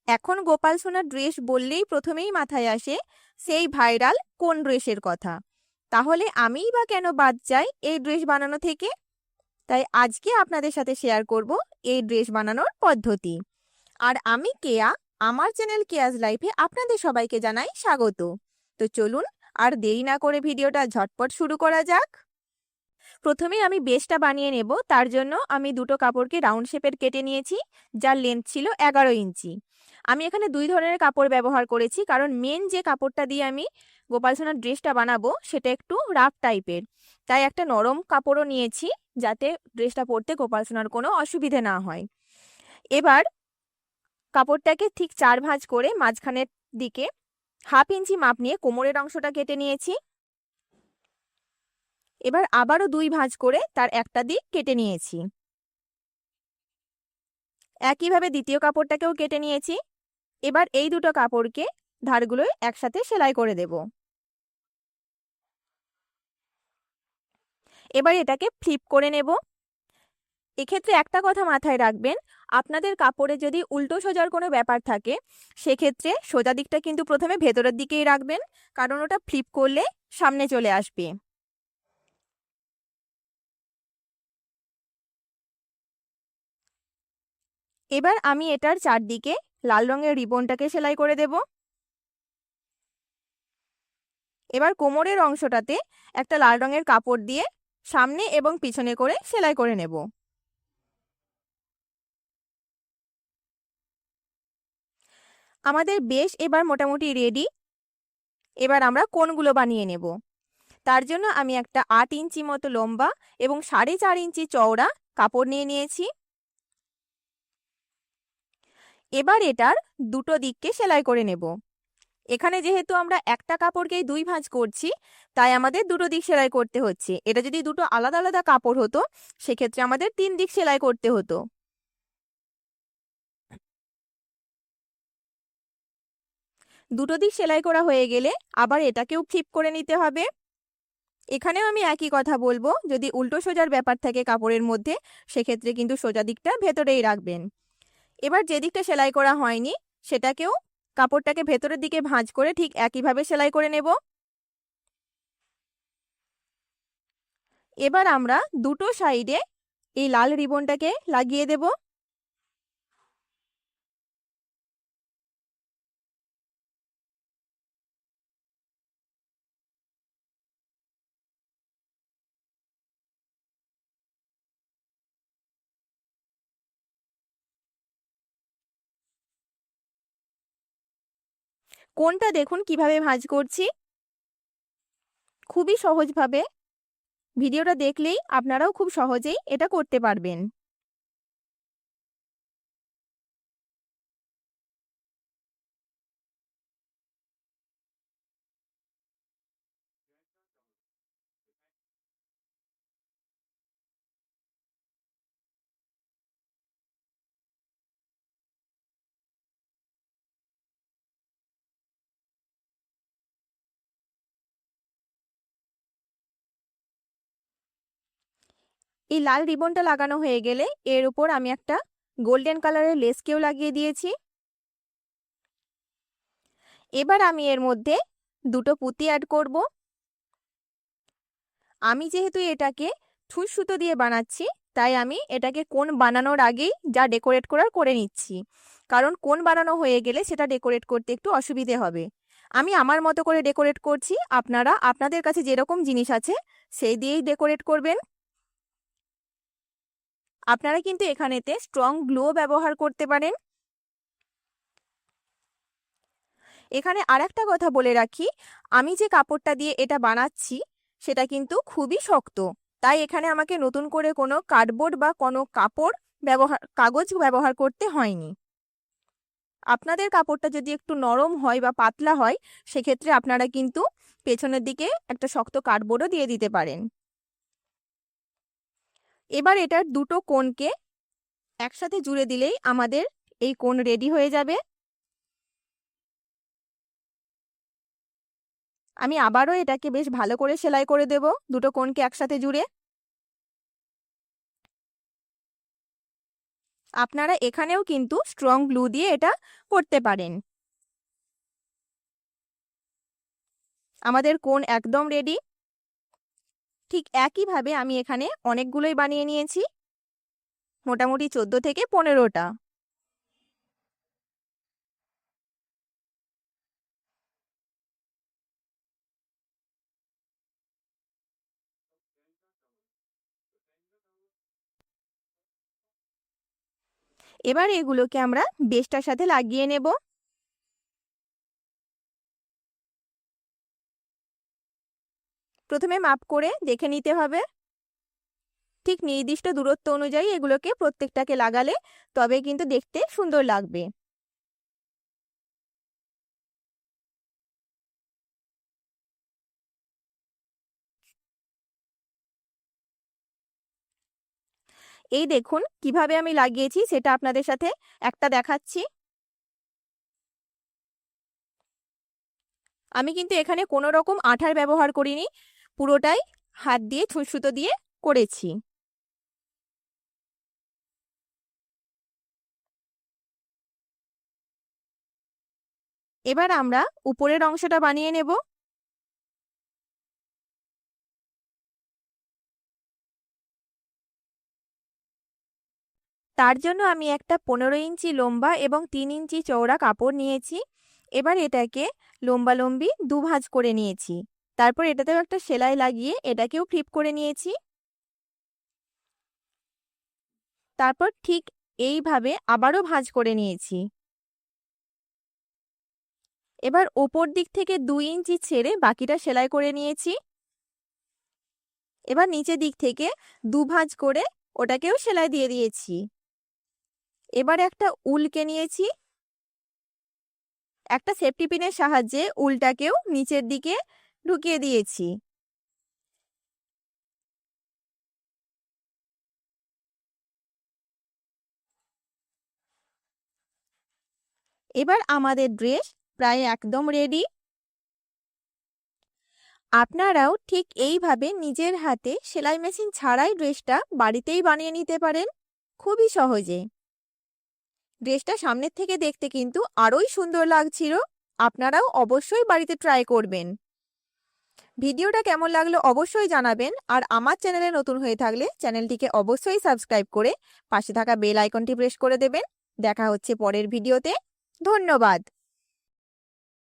এখন গোপাল সোনার ড্রেস বললেই প্রথমেই মাথায় আসে সেই ভাইরাল কোন ড্রেসের কথা। তাহলে আমিই বা কেন বাদ যাই এই ড্রেস বানানো থেকে? তাই আজকে আপনাদের সাথে শেয়ার করব এই ড্রেস বানানোর পদ্ধতি। আর আমি কেয়া, আমার চ্যানেল কেয়াজ লাইফে আপনাদের সবাইকে জানাই স্বাগত। তো চলুন আর দেরি না করে ভিডিওটা ঝটপট শুরু করা যাক। প্রথমে আমি বেসটা বানিয়ে নেব। তার জন্য আমি দুটো কাপড়কে রাউন্ড শেপের কেটে নিয়েছি, যার লেন্থ ছিল 11 ইঞ্চি। আমি এখানে দুই ধরনের কাপড় ব্যবহার করেছি, কারণ মেন যে কাপড়টা দিয়ে আমি গোপাল সোনার ড্রেসটা বানাবো সেটা একটু রাফ টাইপের। তাই একটা নরম কাপড়ও নিয়েছি, যাতে ড্রেসটা পরতে গোপাল সোনার কোনো অসুবিধে না হয়। এবার কাপড়টাকে ঠিক 4 ভাঁজ করে মাঝখানের দিকে 1/2 ইঞ্চি মাপ নিয়ে কোমরের অংশটা কেটে নিয়েছি। এবার আবারও 2 ভাঁজ করে তার একটা দিক কেটে নিয়েছি। একইভাবে দ্বিতীয় কাপড়টাকেও কেটে নিয়েছি। এবার এই দুটো কাপড়কে ধারগুলো একসাথে সেলাই করে দেব। এবার এটাকে ফ্লিপ করে নেব। এক্ষেত্রে একটা কথা মাথায় রাখবেন, আপনাদের কাপড়ে যদি উল্টো সোজার কোনো ব্যাপার থাকে সেক্ষেত্রে সোজা দিকটা কিন্তু প্রথমে ভেতরের দিকেই রাখবেন, কারণ ওটা ফ্লিপ করলে সামনে চলে আসবে। এবার আমি এটার চারদিকে লাল রঙের রিবনটাকে সেলাই করে দেব। এবার কোমরের অংশটাতে একটা লাল রঙের কাপড় দিয়ে সামনে এবং পিছনে করে সেলাই করে নেব। আমাদের বেশ এবার মোটামুটি রেডি। এবার আমরা কোণগুলো বানিয়ে নেব। তার জন্য আমি একটা 8 ইঞ্চি মতো লম্বা এবং 4.5 ইঞ্চি চওড়া কাপড় নিয়ে নিয়েছি। এবার এটার দুটো দিককে সেলাই করে নেব। এখানে যেহেতু আমরা একটা কাপড়কেই 2 ভাঁজ করছি, তাই আমাদের দুটো দিক সেলাই করতে হচ্ছে। এটা যদি দুটো আলাদা আলাদা কাপড় হতো সেক্ষেত্রে আমাদের 3 দিক সেলাই করতে হতো। দুটো দিক সেলাই করা হয়ে গেলে আবার এটাকেও ফ্লিপ করে নিতে হবে। এখানেও আমি একই কথা বলবো, যদি উল্টো সোজার ব্যাপার থাকে কাপড়ের মধ্যে সেক্ষেত্রে কিন্তু সোজা দিকটা ভেতরেই রাখবেন। এবার যে দিকটা সেলাই করা হয়নি সেটাকেও কাপড়টাকে ভেতরের দিকে ভাঁজ করে ঠিক একইভাবে সেলাই করে নেব। এবার আমরা দুটো সাইডে এই লাল রিবনটাকে লাগিয়ে দেব। কোনটা দেখুন কিভাবে ভাঁজ করছি, খুবই সহজভাবে। ভিডিওটা দেখলেই আপনারাও খুব সহজেই এটা করতে পারবেন। এই লাল রিবনটা লাগানো হয়ে গেলে এর উপর আমি একটা গোল্ডেন কালারের লেসকেও লাগিয়ে দিয়েছি। এবার আমি এর মধ্যে দুটো পুঁতি অ্যাড করব। আমি যেহেতু এটাকে সুই সুতো দিয়ে বানাচ্ছি, তাই আমি এটাকে কোণ বানানোর আগেই যা ডেকোরেট করার করে নিচ্ছি, কারণ কোণ বানানো হয়ে গেলে সেটা ডেকোরেট করতে একটু অসুবিধে হবে। আমি আমার মতো করে ডেকোরেট করছি, আপনারা আপনাদের কাছে যেরকম জিনিস আছে সেই দিয়েই ডেকোরেট করবেন। আপনারা কিন্তু এখানেতে স্ট্রং গ্লুও ব্যবহার করতে পারেন। এখানে আরেকটা কথা বলে রাখি, আমি যে কাপড়টা দিয়ে এটা বানাচ্ছি সেটা কিন্তু খুবই শক্ত, তাই এখানে আমাকে নতুন করে কোনো কার্ডবোর্ড বা কোনো কাগজ ব্যবহার করতে হয়নি। আপনাদের কাপড়টা যদি একটু নরম হয় বা পাতলা হয় সেক্ষেত্রে আপনারা কিন্তু পেছনের দিকে একটা শক্ত কার্ডবোর্ডও দিয়ে দিতে পারেন। এবার এটার দুটো কোণকে একসাথে জুড়ে দিলেই আমাদের এই কোণ রেডি হয়ে যাবে। আমি আবারও এটাকে বেশ ভালো করে সেলাই করে দেব দুটো কোণকে একসাথে জুড়ে। আপনারা এখানেও কিন্তু স্ট্রং গ্লু দিয়ে এটা করতে পারেন। আমাদের কোন একদম রেডি। ঠিক একইভাবে আমি এখানে অনেকগুলোই বানিয়ে নিয়েছি, মোটামুটি 14 থেকে 15টা। এবার এগুলোকে আমরা বেসটার সাথে লাগিয়ে নেব। প্রথমে মাপ করে দেখে নিতে হবে, ঠিক নির্দিষ্ট দূরত্ব অনুযায়ী এগুলোকে প্রত্যেকটাকে লাগালে তবে কিন্তু দেখতে সুন্দর লাগবে। এই দেখুন কিভাবে আমি লাগিয়েছি সেটা আপনাদের সাথে একটা দেখাচ্ছি। আমি কিন্তু এখানে কোনো রকম আঠার ব্যবহার করিনি, পুরোটাই হাত দিয়ে সুতো দিয়ে করেছি। এবার আমরা উপরের অংশটা বানিয়ে নেব। তার জন্য আমি একটা 15 ইঞ্চি লম্বা এবং 3 ইঞ্চি চওড়া কাপড় নিয়েছি। এবার এটাকে লম্বালম্বি দুভাঁজ করে নিয়েছি। তারপর এটাতেও একটা সেলাই লাগিয়ে এটাকেও ফ্লিপ করে নিয়েছি। তারপর ঠিক এইভাবে আবারও ভাঁজ করে নিয়েছি। এবার ওপর দিক থেকে 2 ইঞ্চি ছেড়ে বাকিটা সেলাই করে নিয়েছি। এবার নিচের দিক থেকে দুভাঁজ করে ওটাকেও সেলাই দিয়ে দিয়েছি। এবার একটা উলকে নিয়েছি, একটা সেফটি পিনের সাহায্যে উলটাকেও নিচের দিকে ঢুকিয়ে দিয়েছি। এবার আমাদের ড্রেস প্রায় একদম রেডি। আপনারাও ঠিক এইভাবে নিজের হাতে সেলাই মেশিন ছাড়াই ড্রেসটা বাড়িতেই বানিয়ে নিতে পারেন, খুবই সহজে। ড্রেসটা সামনের থেকে দেখতে কিন্তু আরোই সুন্দর লাগছিল। আপনারাও অবশ্যই বাড়িতে ট্রাই করবেন। ভিডিওটা কেমন লাগলো অবশ্যই জানাবেন, আর আমার চ্যানেলে নতুন হয়ে থাকলে চ্যানেলটিকে অবশ্যই সাবস্ক্রাইব করে পাশে থাকা বেল আইকনটি প্রেস করে দেবেন। দেখা হচ্ছে পরের ভিডিওতে। ধন্যবাদ।